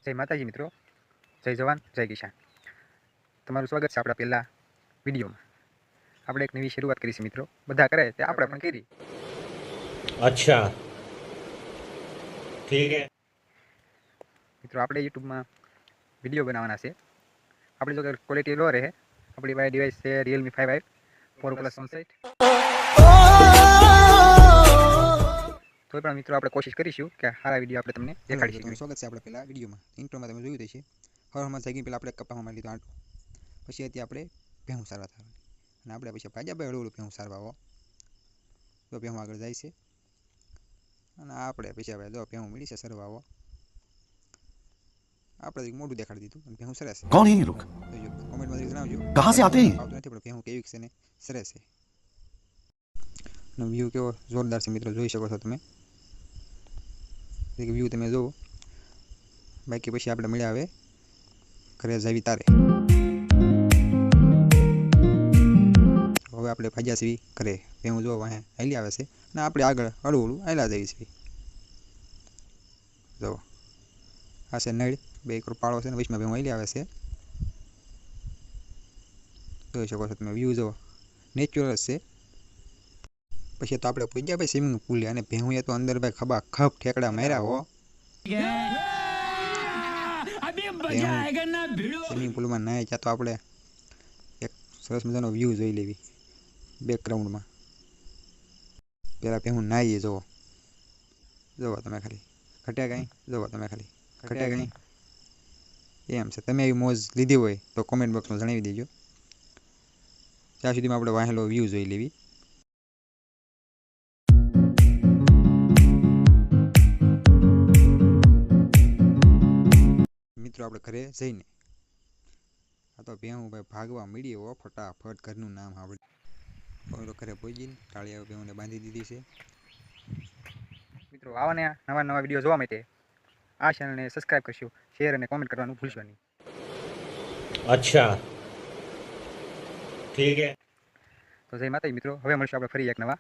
જય માતાજી મિત્રો, જય જવાન જય કિસાન. તમારું સ્વાગત છે આપણા પહેલા વિડીયોમાં. આપણે એક નવી શરૂઆત કરી છે મિત્રો. બધા કરે તે આપણે પણ કરી. अच्छा ठीक है મિત્રો આપણે યુટ્યુબમાં વિડીયો બનાવવાના છે. આપણી જો ક્વોલિટી લો રહે, આપણી પાસે ડિવાઇસ છે Realme 5i 4+64. તો પણ મિત્રો આપણે કોશિશ કરીશું કે સારા વિડીયો આપણે તમને દેખાડી શકીએ. સ્વાગત છે આપણે પહેલા વિડીયોમાં. ઇન્ટ્રોમાં તમે જોયું છે હવામાં જાગી પહેલાં આપણે કપામાં મારી લીધો આંટો, પછી અત્યારે આપણે ભેહું સારવા થવાની, અને આપણે પછી ભાજ્યા ભાઈ હળવું ભેહું સારવા આવો તો ભેહું આગળ જાય છે. અને આપણે પછી હવે જો ભેહું મળી છે સરવા આવો, આપણે મોઢું દેખાડી દીધું અને ભેહું સરસ છે. कौन है ये लोग? કોમેન્ટમાં જણાવજો कहाँ से आते हैं? આવતું નથી પણ ભેહું કેવી છે ને સરસ છે. અને વ્યૂ કેવો જોરદાર છે મિત્રો, જોઈ શકો છો તમે. વ્યૂ તમે જુઓ. બાકી પછી આપણે મળ્યા હવે ઘરે જાવી તારે. હવે આપણે ભાજ્યા છીએ ઘરે. ભેહું જો વાહે હાલી આવે છે અને આપણે આગળ હળવું હળવું હાલ્યા જઈએ છીએ. જો આ છે નળ, બે એકર પાળો છે ને વચમાં ભેહું હાલી આવે છે. જોઈ શકો છો તમે, વ્યૂ જો નેચરલ છે. પછી તો આપણે પૂજ્યા ભાઈ સ્વિમિંગ પુલ, અને ભેહું એ તો અંદર ભાઈ ખભા ખપ ઠેકડા માર્યા હો. સ્વિમિંગ પુલમાં નાય ત્યાં તો આપણે એક સરસ મજાનો વ્યૂ જોઈ લેવી બેકગ્રાઉન્ડમાં. પેલા ભેહું નાહીએ જોવો, જોવો તમે ખાલી ઘટ્યા કાંઈ, જોવો તમે ખાલી ઘટ્યા કાંઈ. એમ છે, તમે એવી મોજ લીધી હોય તો કોમેન્ટ બોક્સમાં જણાવી દેજો. ત્યાં સુધીમાં આપણે વાહેલો વ્યૂ જોઈ લેવી. મિત્રો આપણે ઘરે જઈને આ તો ભેહું ભાઈ ભાગવા મળી હો ફટાફટ. ઘરનું નામ આપણે તો ઘરે પહોંચીને ટાળીયા ભેહુંને બાંધી દીધી છે. મિત્રો આવા નવા વિડીયો જોવા માટે આ ચેનલને સબસ્ક્રાઇબ કરશો, શેર અને કોમેન્ટ કરવાનું ભૂલશો નહીં. अच्छा ठीक है તો જય માતાજી મિત્રો, હવે મળશું આપણે ફરી એક નવા